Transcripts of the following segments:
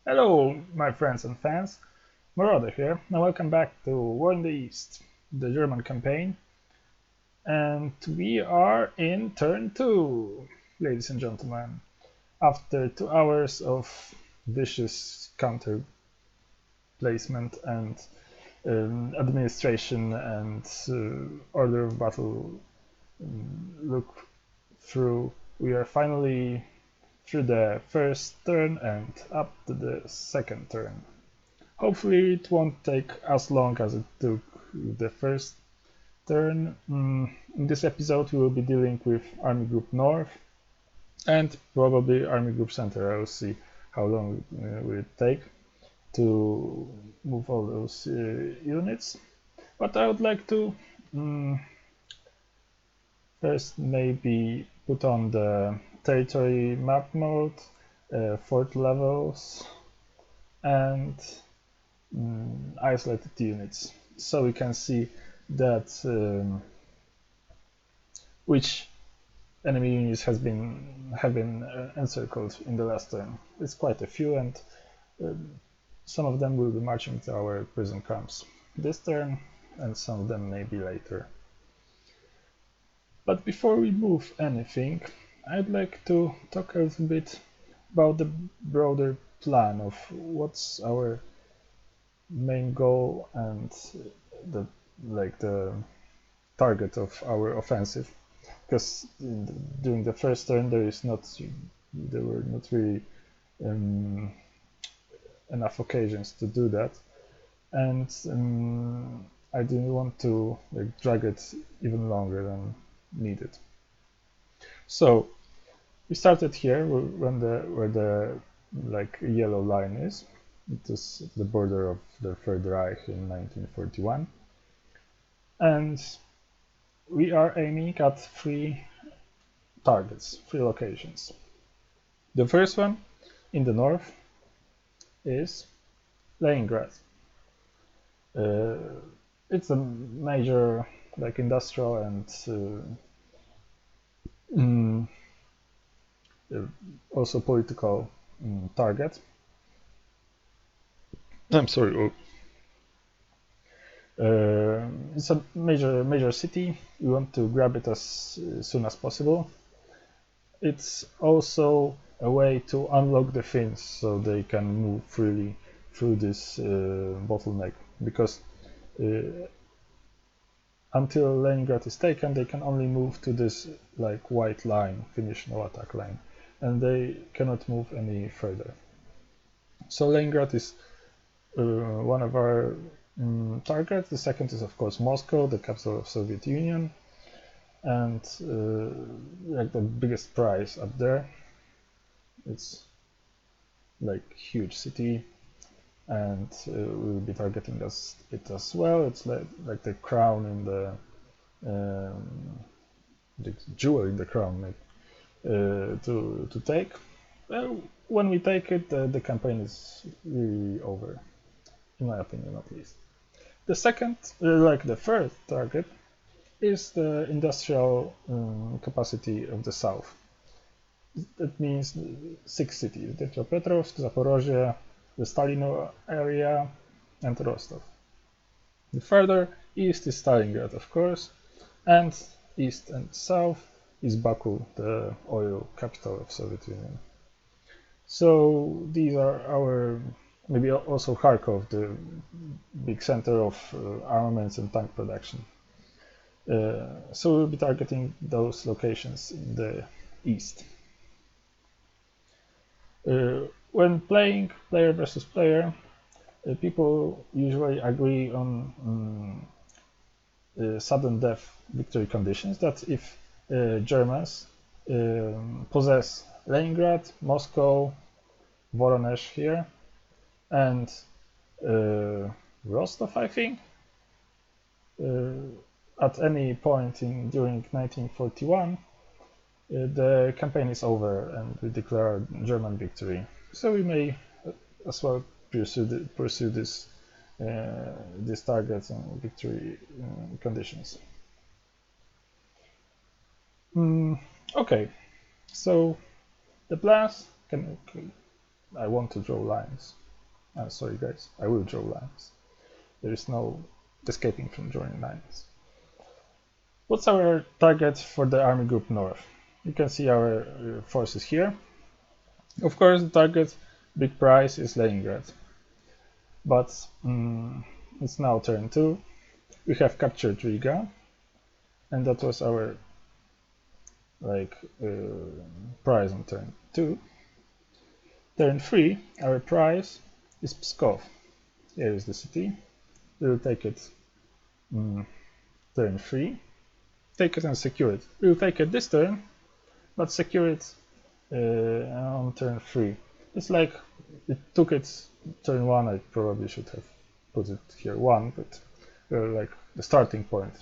Hello, my friends and fans. Marauder here, and welcome back to War in the East, the German campaign. And we are in turn 2, ladies and gentlemen. After 2 hours of vicious counter placement and administration and order of battle look through, we are finally through the first turn and up to the second turn. Hopefully it won't take as long as it took the first turn. In this episode we will be dealing with Army Group North and probably Army Group Center. I will see how long will it take to move all those units. But I would like to first maybe put on the territory map mode, fort levels, and isolated units, so we can see that which enemy units have been encircled in the last turn. It's quite a few, and some of them will be marching to our prison camps this turn, and some of them maybe later. But before we move anything, I'd like to talk a little bit about the broader plan of what's our main goal and the target of our offensive, because during the first turn there were not really enough occasions to do that, and I didn't want to drag it even longer than needed. So we started here where the yellow line is. It is the border of the Third Reich in 1941. And we are aiming at 3 targets, 3 locations. The first one in the north is Leningrad. It's a major industrial and also political target. I'm sorry. It's a major city. We want to grab it as soon as possible. It's also a way to unlock the Finns so they can move freely through this bottleneck, because until Leningrad is taken, they can only move to this white line, Finnish no attack line, and they cannot move any further. So Leningrad is one of our targets. The second is of course Moscow, the capital of Soviet Union, and the biggest prize up there. It's huge city, and we'll be targeting it as well. It's like the crown in the jewel in the crown to take. Well, when we take it, the campaign is really over, in my opinion at least. The second, the third target, is the industrial capacity of the south. That means 6 cities: Dnipropetrovsk, Zaporozhye, the Stalino area, and Rostov. The further east is Stalingrad, of course, and east and south is Baku, the oil capital of Soviet Union. So these are our, maybe also Kharkov, the big center of armaments and tank production. So we'll be targeting those locations in the east. When playing player versus player, people usually agree on sudden death victory conditions, that if Germans possess Leningrad, Moscow, Voronezh here, and Rostov, I think, at any point during 1941, the campaign is over and we declare German victory. So we may as well pursue these targets and victory conditions. Okay, so the plans I want to draw lines. Sorry guys, I will draw lines. There is no escaping from drawing lines. What's our target for the army group north? You can see our forces here. Of course, the target, big prize, is Leningrad. But it's now turn 2. We have captured Riga, and that was our prize on turn 2. Turn 3, our prize is Pskov. Here is the city. We will take it turn 3. Take it and secure it. We will take it this turn, but secure it on turn 3. It's like it took it turn 1. I probably should have put it here 1, but like the starting point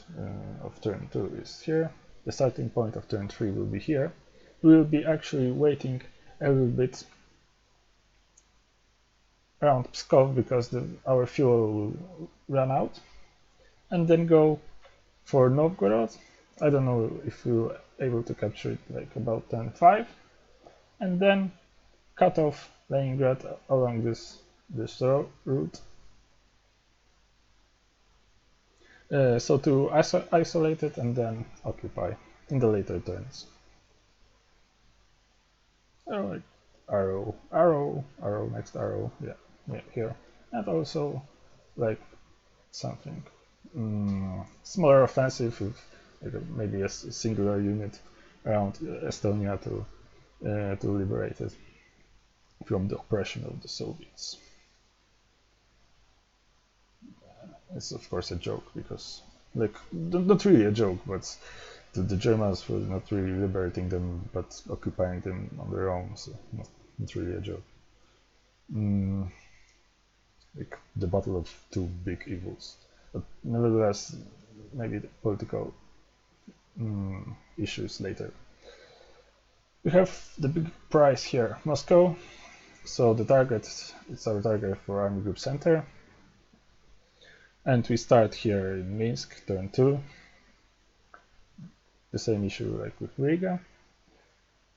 of turn 2 is here. The starting point of turn 3 will be here. We will be actually waiting a little bit around Pskov because our fuel will run out, and then go for Novgorod. I don't know if we were able to capture it like about turn 5, and then cut off Leningrad along this route. So to isolate it and then occupy in the later turns. Alright, arrow, arrow, arrow, next arrow, yeah, here. And also like something smaller offensive with maybe a singular unit around Estonia to liberate it from the oppression of the Soviets. It's of course a joke because, like, not really a joke, but the Germans were not really liberating them but occupying them on their own, so not really a joke. Like the battle of two big evils. But nevertheless, maybe the political issues later. We have the big prize here, Moscow. So the target, it's our target for Army Group Center. And we start here in Minsk, turn 2. The same issue like with Riga.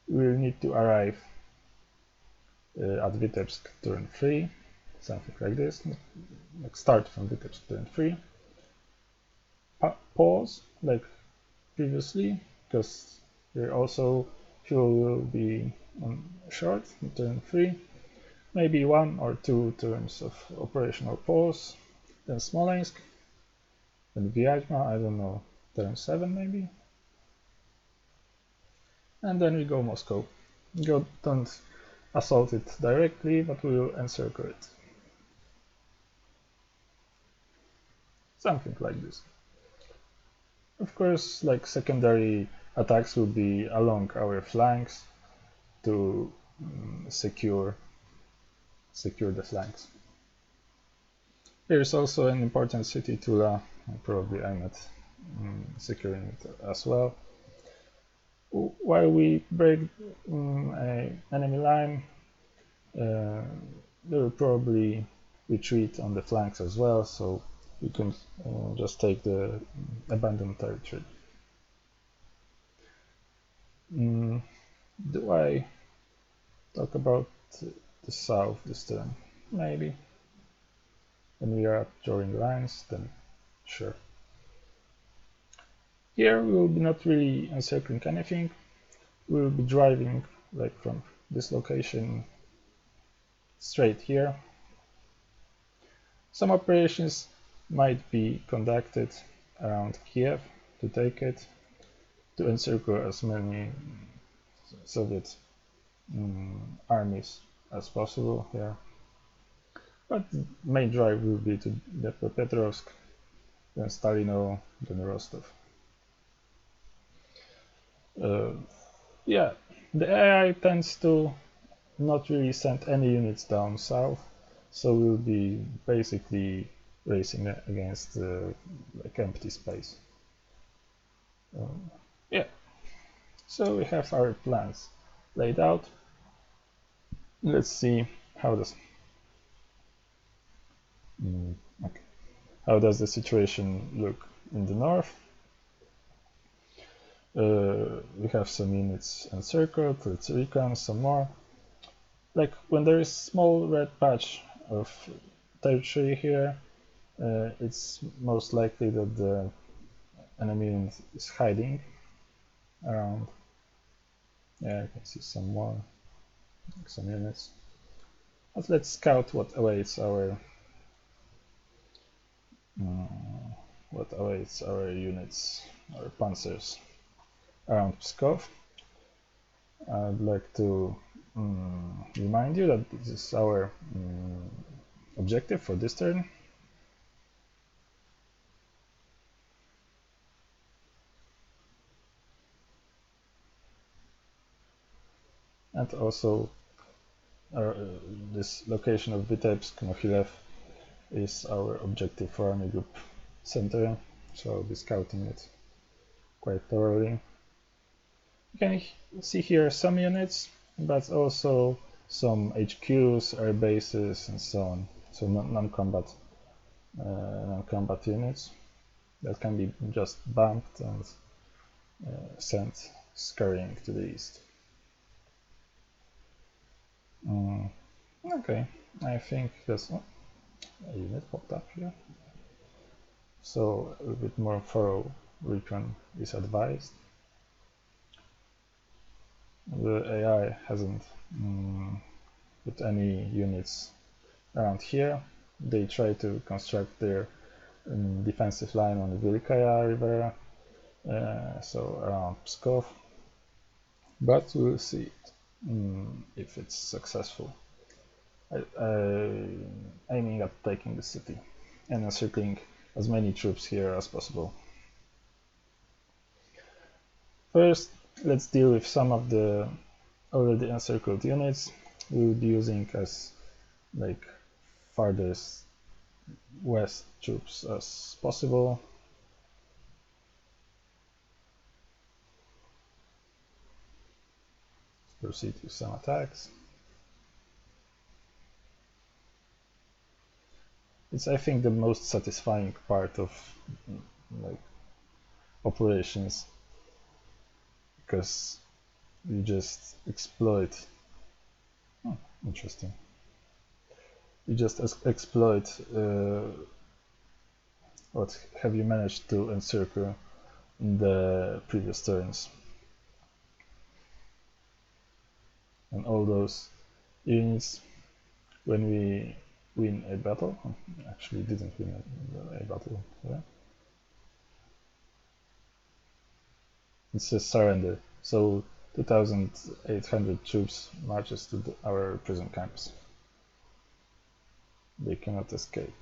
We will need to arrive at Vitebsk, turn 3. Something like this. Like start from Vitebsk, turn 3. Pause, like previously, because here also fuel will be short, turn 3. Maybe 1 or 2 turns of operational pause. Then Smolensk, then Vyazma, I don't know, turn 7 maybe. And then we go Moscow. Don't assault it directly, but we will encircle it. Something like this. Of course, like secondary attacks will be along our flanks to secure the flanks. There's also an important city, Tula. Probably I'm at securing it as well. While we break an enemy line, they will probably retreat on the flanks as well, so we can just take the abandoned territory. Do I talk about the south this turn? Maybe. When we are drawing lines, then sure. Here we will be not really encircling anything. We will be driving like from this location straight here. Some operations might be conducted around Kiev to take it, to encircle as many Soviet armies as possible here. But the main drive will be to Dnepropetrovsk, then Stalino, then Rostov. Yeah, the AI tends to not really send any units down south, so we'll be basically racing against like empty space. Yeah, so we have our plans laid out. Let's see how this. Okay. How does the situation look in the north? We have some units encircled. Let's recon some more. like when there is small red patch of territory here, it's most likely that the enemy is hiding around. Yeah, I can see some more, some units. But let's scout what awaits our units, our panzers around Pskov. I'd like to remind you that this is our objective for this turn. And also this location of Vitebsk, Mohilev, is our objective for Army Group Center, so I'll be scouting it quite thoroughly. You can see here some units, but also some HQs, air bases, and so on. So non-combat units that can be just bumped and sent scurrying to the east. Okay, I think that's a unit popped up here. So a bit more thorough recon is advised. The AI hasn't put any units around here. They try to construct their defensive line on the Vilkaya River, so around Pskov. But we'll see if it's successful. Aiming at taking the city and encircling as many troops here as possible. First, let's deal with some of the already encircled units we'll be using as like farthest west troops as possible. Let's proceed with some attacks. It's, I think, the most satisfying part of like operations, because you just exploit. Interesting. You just exploit what have you managed to encircle in the previous turns, and all those units, when we win a battle, actually didn't win a battle, yeah? It says surrender, so 2,800 troops marches to our prison camps. They cannot escape.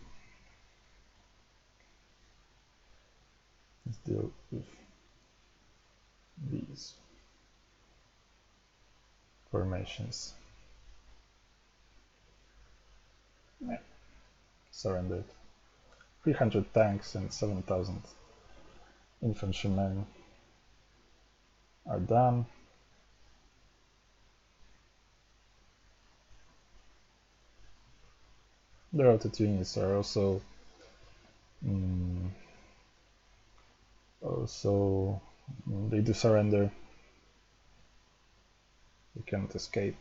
Let's deal with these formations. Yeah. Surrendered. 300 tanks and 7,000 infantrymen are done. The routed units are also they do surrender. They cannot escape.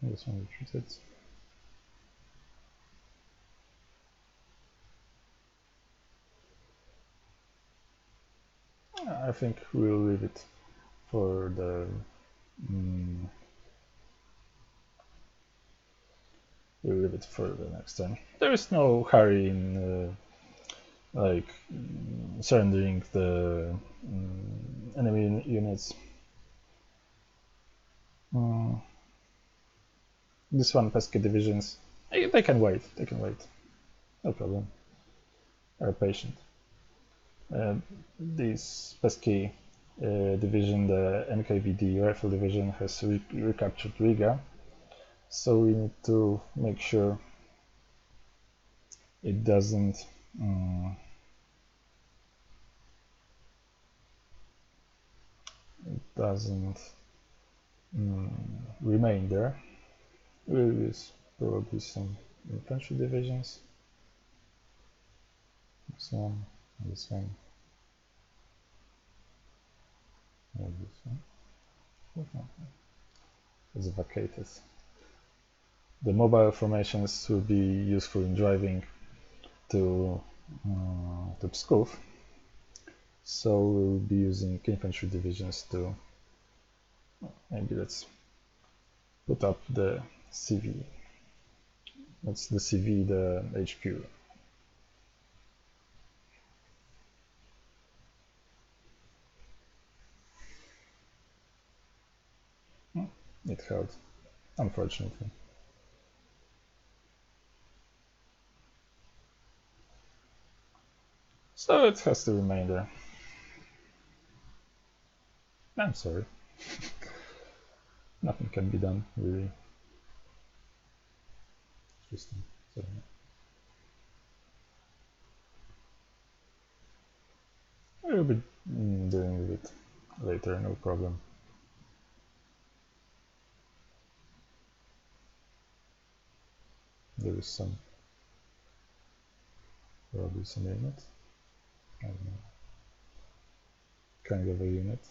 This one retreated. I think we'll leave it for the next time. There is no hurry in surrendering the enemy units. This one, pesky divisions, they can wait. No problem. Are patient. This pesky division, the NKVD rifle division, has recaptured Riga, so we need to make sure it doesn't remain there. We'll use probably some infantry divisions. This one, this one, and this one. It's vacated. The mobile formations will be useful in driving to Pskov, so we'll be using infantry divisions to maybe let's put up the CV. That's the CV, the HQ. It held, unfortunately. So it has to remain there. I'm sorry. Nothing can be done, really. Interesting. So, we'll be dealing with it later, no problem. There is probably some unit. I don't know. Kind of a unit.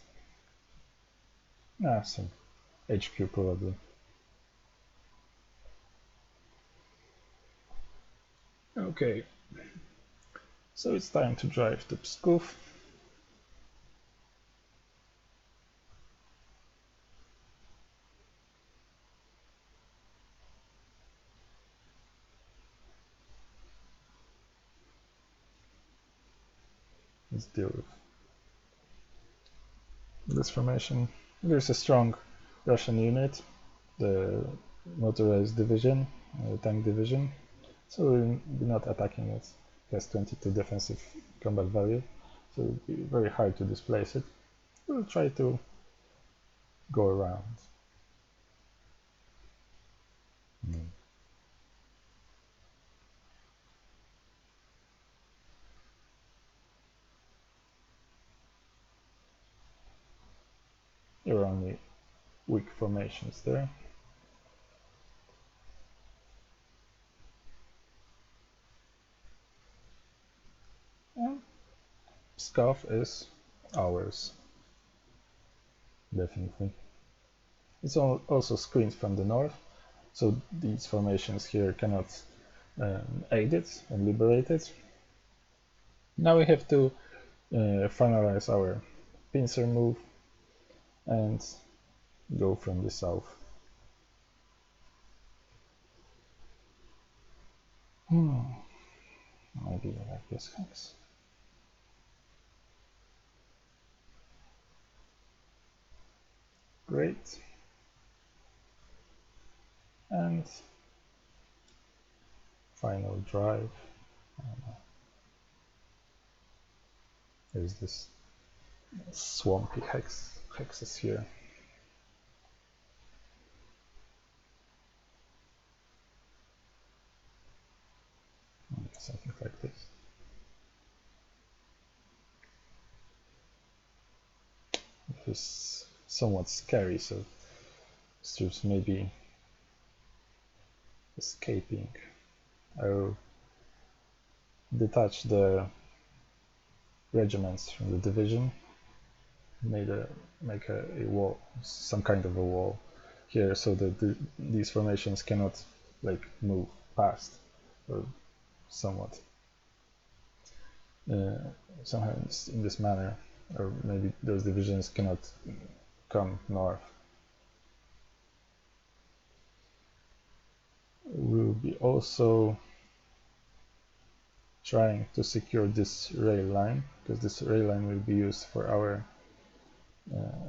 Some HQ probably. Okay. So it's time to drive to Pskov. Let's deal with this formation. There's a strong Russian unit, the motorized division, tank division, so we'll be not attacking it. It has 22 defensive combat value, so it will be very hard to displace it. We'll try to go around. There are only weak formations there. And Pskov is ours, definitely. It's also screened from the north, so these formations here cannot aid it and liberate it. Now we have to finalize our pincer move and go from the south. Maybe like this hex. Great. And final drive. There's this swampy hexes here. Something like this. It is somewhat scary, so troops may be escaping. I'll detach the regiments from the division, make a wall, some kind of a wall here, so that these formations cannot like move past, or somewhat somehow in this manner, or maybe those divisions cannot come north. We'll be also trying to secure this rail line, because this rail line will be used for our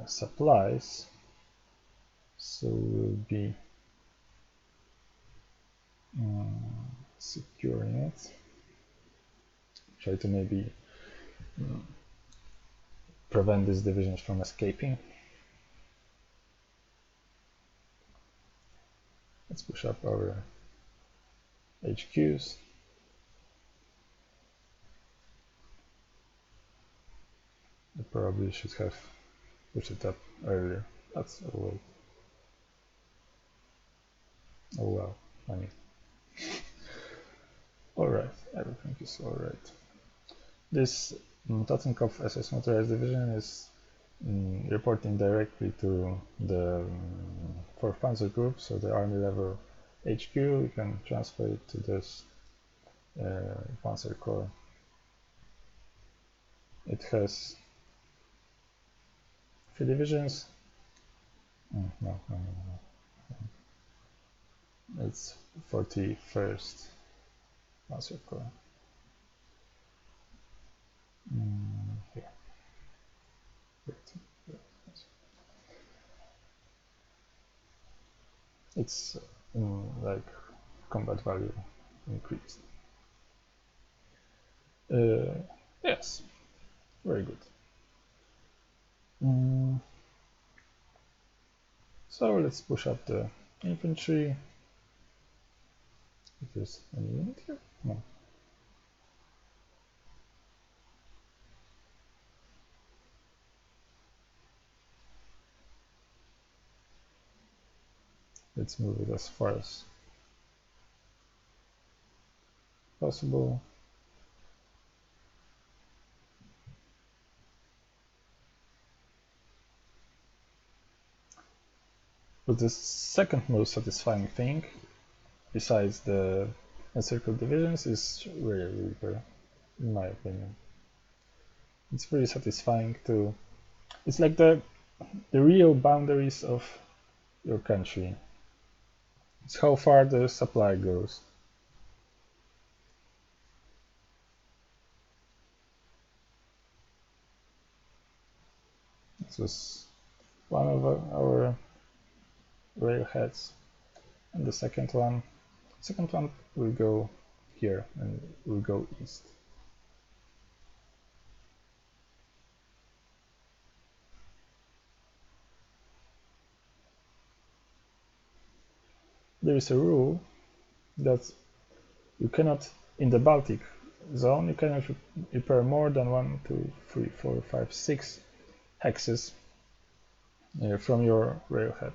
supplies, so we'll be securing it. Try to maybe prevent these divisions from escaping. Let's push up our HQs. I probably should have pushed it up earlier. That's a wait. Oh well, I mean. Alright, everything is alright. This Totenkopf SS Motorized Division is reporting directly to the 4th Panzer Group, so the army level HQ. You can transfer it to this Panzer Corps. It has 3 divisions. No. It's 41st Panzer Corps. Here. It's like combat value increased. Yes, very good. So let's push up the infantry. If there's any unit here? No. Let's move it as far as possible. But the second most satisfying thing, besides the encircled divisions, is Rail Reaper, in my opinion. It's very satisfying to... It's like the real boundaries of your country. It's how far the supply goes. This was one of our railheads, and the second one will go here and will go east. There is a rule that you cannot, in the Baltic zone, you cannot repair more than 1, 2, 3, 4, 5, 6 hexes from your railhead.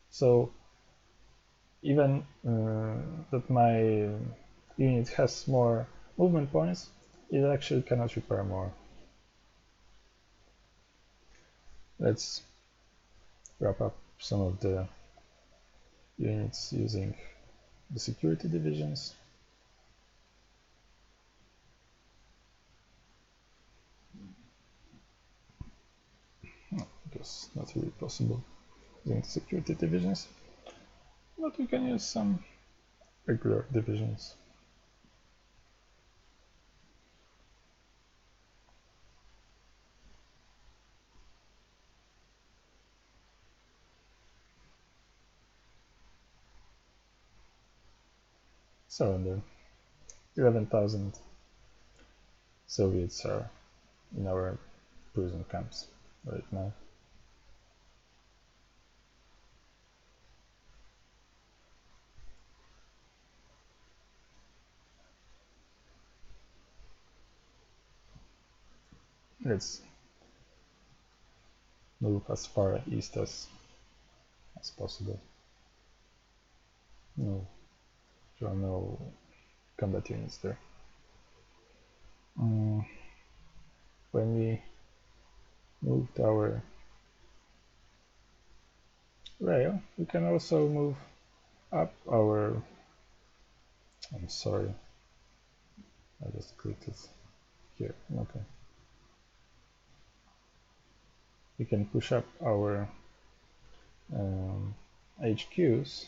So even that my unit has more movement points, it actually cannot repair more. Let's wrap up some of the units using the security divisions. I guess not really possible using security divisions, but we can use some regular divisions. So the 11,000 Soviets are in our prison camps right now. Let's move as far east as possible. No, there are no combat units there. When we moved our rail, we can also move up our... I'm sorry, I just clicked it here. Okay. We can push up our HQs.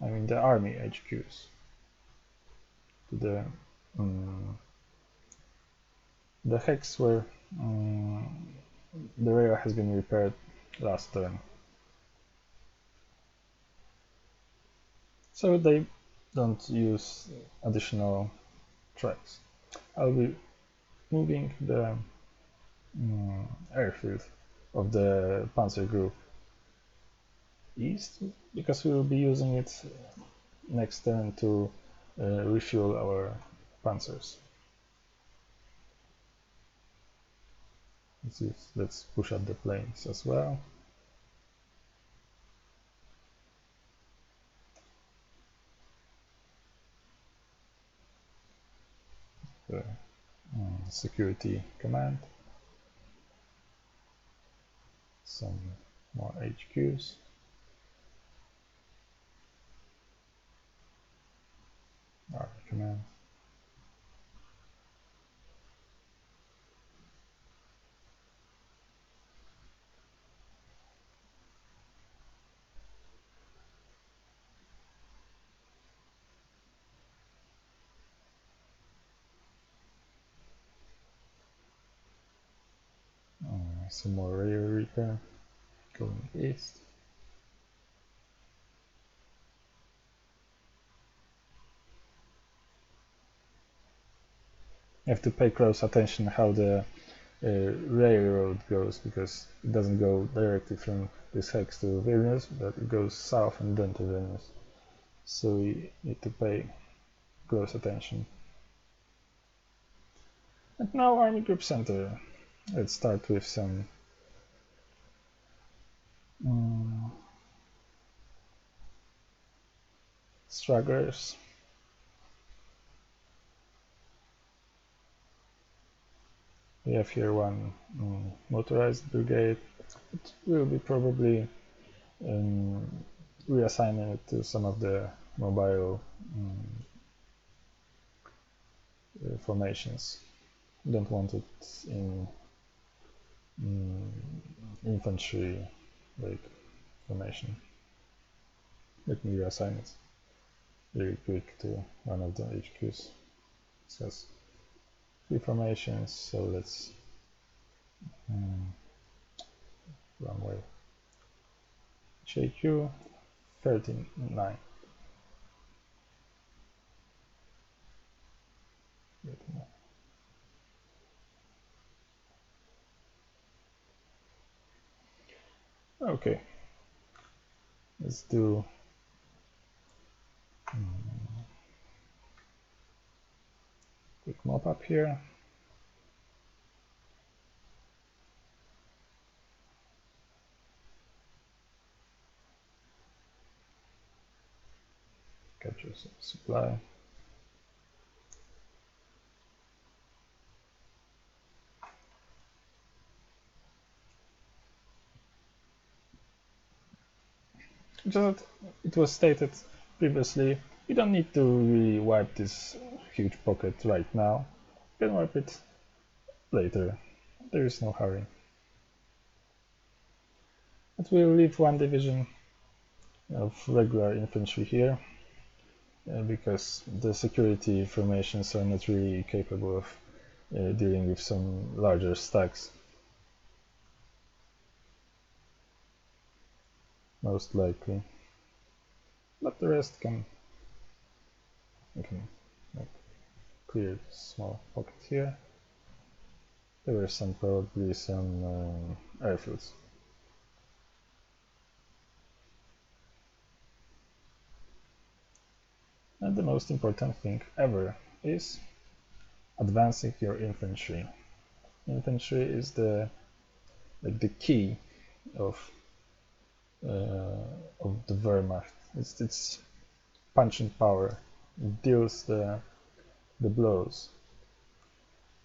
I mean the army HQs to the hex where the rail has been repaired last turn. So they don't use additional tracks. I'll be moving the airfield of the Panzer Group east, because we will be using it next turn to refuel our panzers. Let's push up the planes as well. security command, some more HQs. Army command. Some more rail repair going east. You have to pay close attention how the railroad goes, because it doesn't go directly from this hex to Vilnius, but it goes south and then to Vilnius. So we need to pay close attention. And now Army Group Center. Let's start with some stragglers. We have here one motorized brigade. It will be probably reassigning it to some of the mobile formations. Don't want it in infantry like formation. Let me reassign it really quick to one of the HQs. It has 3 formations, so let's runway HQ 39. Okay, let's do quick mop up here. Capture some supply. Just it was stated previously, you don't need to really wipe this huge pocket right now. You can wipe it later. There is no hurry. But we'll leave one division of regular infantry here because the security formations are not really capable of dealing with some larger stacks. Most likely. But the rest can like, clear small pocket here. There were probably some airfields. And the most important thing ever is advancing your infantry. Infantry is the key of the Wehrmacht. It's punching power. It deals the blows.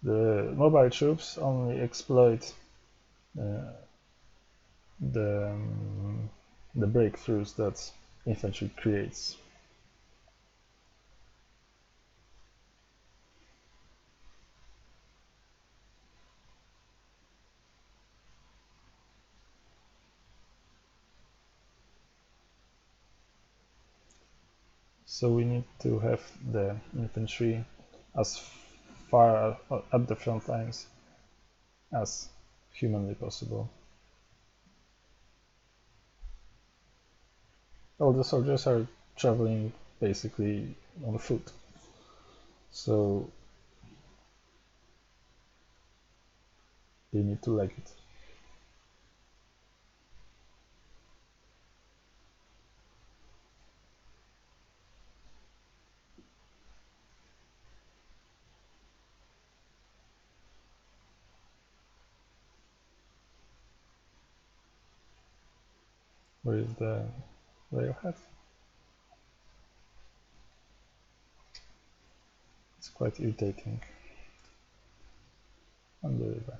The mobile troops only exploit the breakthroughs that infantry creates. So we need to have the infantry as far at the front lines as humanly possible. All the soldiers are traveling basically on foot, so they need to like it. Where is the railhead? It's quite irritating. on the river.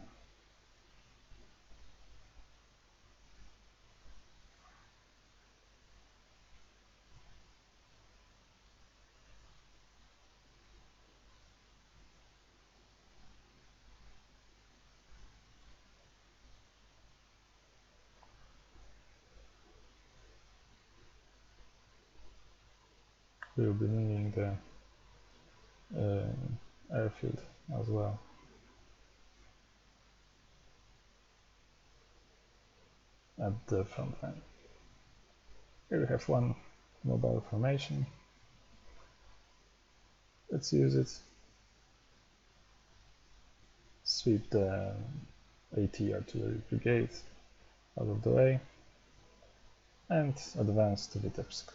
We'll be needing the airfield as well. At the front line. Here we have one mobile formation. Let's use it. Sweep the AT artillery brigade out of the way and advance to Vitebsk.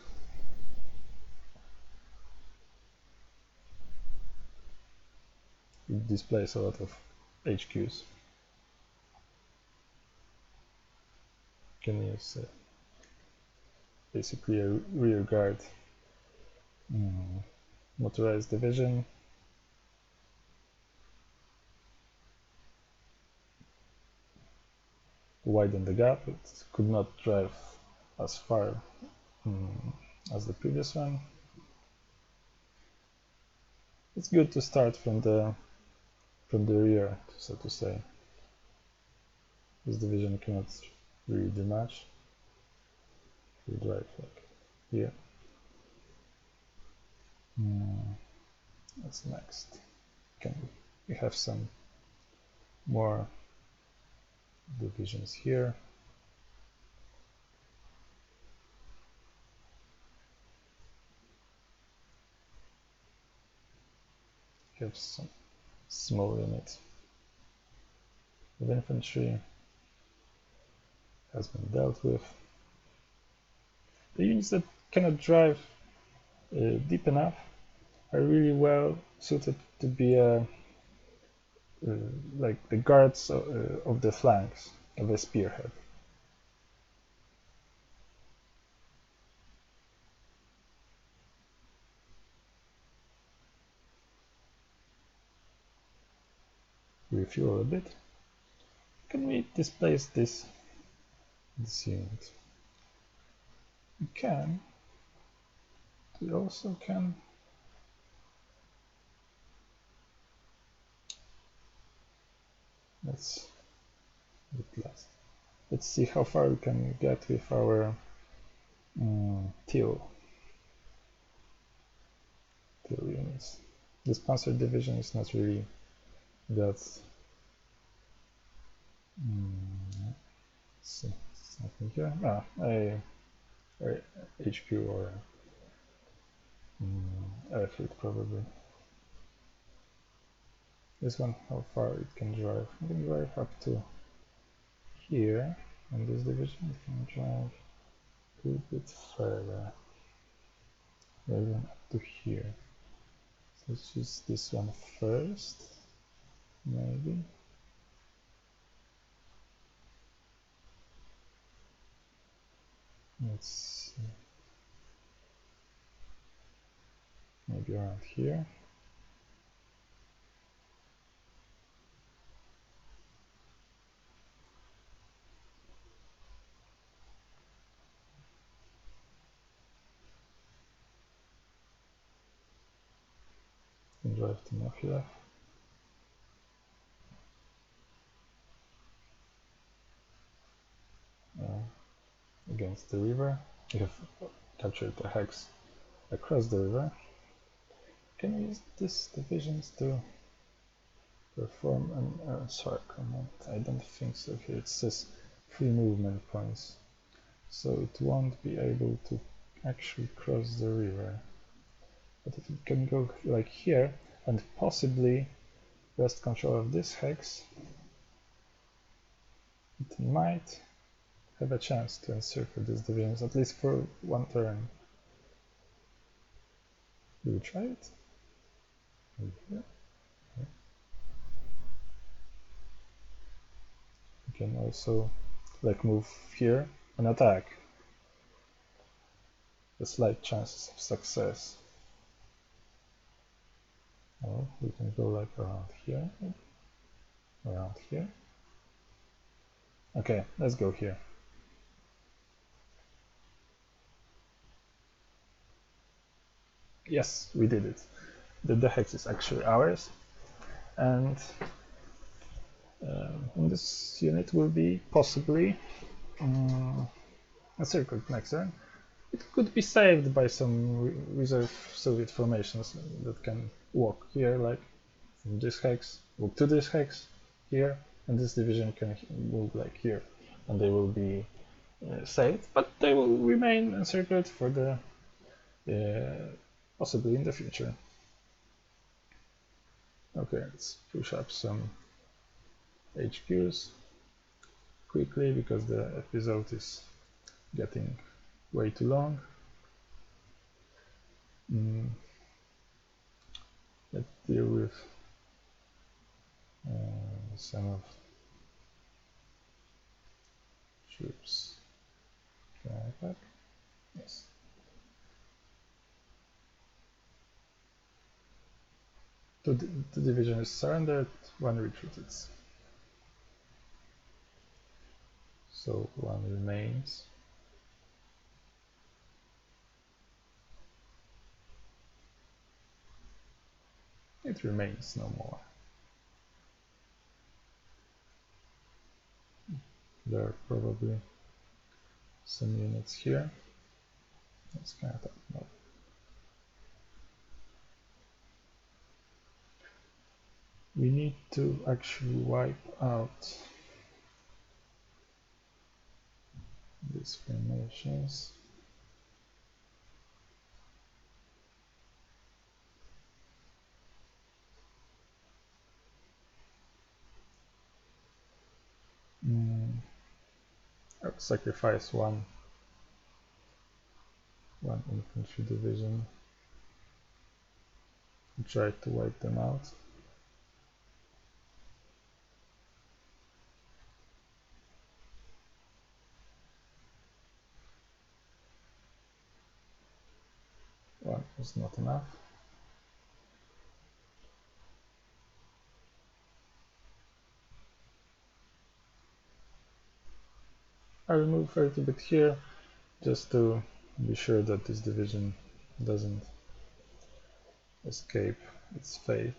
It displays a lot of HQs. Can use basically a rear guard motorized division. Widen the gap. It could not drive as far as the previous one. It's good to start from the rear, so to say. This division cannot really do much. We drive like here. What's next? We have some more divisions here. We have some small unit of infantry has been dealt with. The units that cannot drive deep enough are really well suited to be like the guards of the flanks of a spearhead. Refuel a bit. Can we displace this unit? We can. We also can. Let's see how far we can get with our TIL units. This panzer division is not really that. Let's see, something here. A HQ or airfield probably. This one, how far it can drive? It can drive up to here, and this division it can drive a little bit further, maybe up to here. So let's use this one first, maybe. Let's see. Maybe around here. Drive to Mafia. Against the river. We have captured the hex across the river. Can we use these divisions to perform an encircle command? I don't think so. Here it says 3 movement points, so it won't be able to actually cross the river. But if it can go like here and possibly wrest control of this hex, it might have a chance to encircle these divisions, at least for one turn. Do we try it? Yeah. We can also like move here and attack. The slight chances of success. Or we can go like around here. around here. Okay, let's go here. Yes, we did it. The hex is actually ours, and in this unit will be possibly a circuit next turn. It could be saved by some reserve Soviet formations that can walk here, like from this hex, walk to this hex here, and this division can move like here, and they will be saved, but they will remain encircled for the possibly in the future. Okay, let's push up some HQs quickly because the episode is getting way too long. Let's deal with some of troops. Can I attack? Yes. The division is surrendered, one retreated. So one remains. It remains no more. There are probably some units here. Let's kind of talk about. We need to actually wipe out these formations. I'll sacrifice one infantry division and try to wipe them out. One was not enough. I'll move a little bit here just to be sure that this division doesn't escape its fate.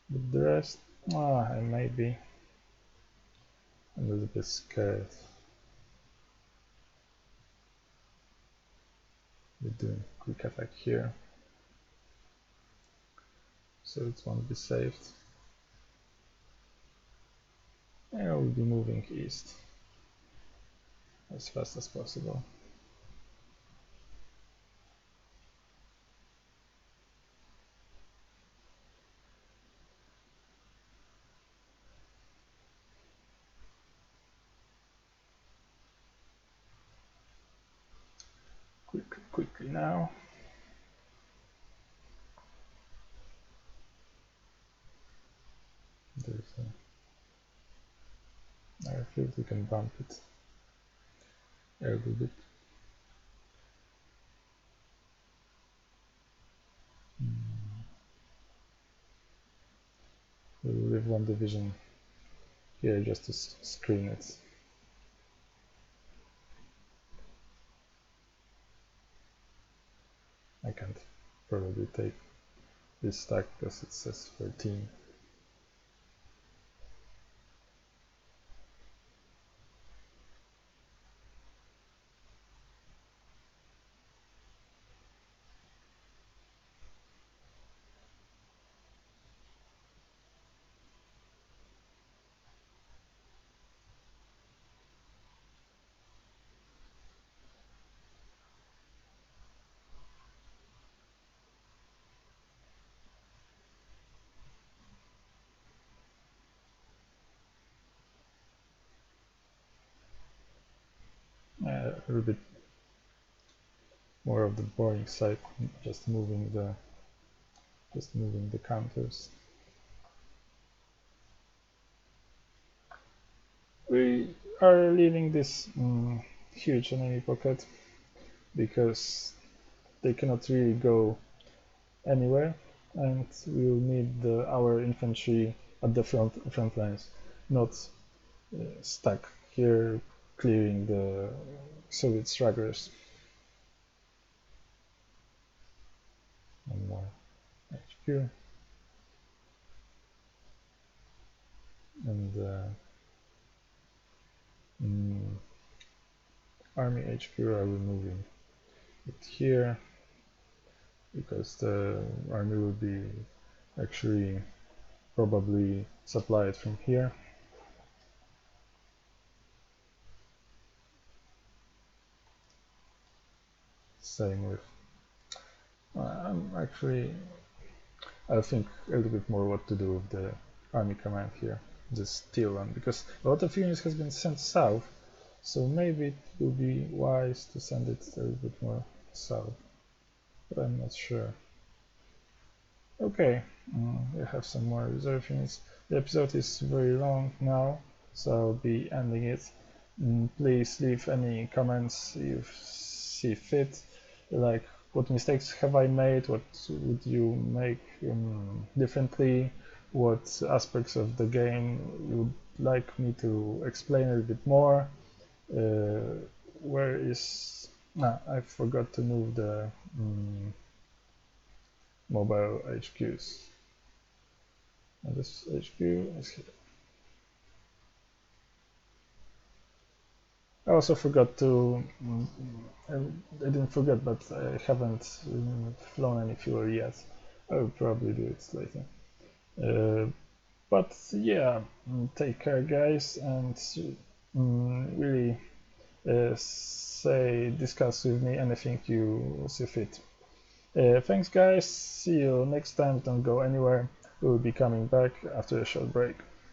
But the rest, I may be a little bit scared. We're doing quick attack here, so it won't be saved. And I will be moving east as fast as possible. Quickly now. There's an airfield, we can bump it a little bit. We'll leave one division here just to screen it. I can't probably take this stack because it says 13. A little bit more of the boring side, just moving the counters. We are leaving this huge enemy pocket because they cannot really go anywhere. and we'll need our infantry at the front lines, not stuck here clearing the Soviet stragglers. One more HQ. And army HQ are removing it here because the army will be actually probably supplied from here. Same with I think a little bit more what to do with the army command here, the steel one, because a lot of units has been sent south, so maybe it will be wise to send it a little bit more south, but I'm not sure. Okay, we have some more reserve units. The episode is very long now, so I'll be ending it. Please leave any comments if see fit, like what mistakes have I made, what would you make differently, what aspects of the game you would like me to explain a little bit more. Where is... I forgot to move the mobile HQs. And this HQ is here. I also forgot to, I didn't forget, but I haven't flown any fuel yet. I will probably do it later. But yeah, take care guys, and really discuss with me anything you see fit. Thanks guys, see you next time, don't go anywhere, we will be coming back after a short break.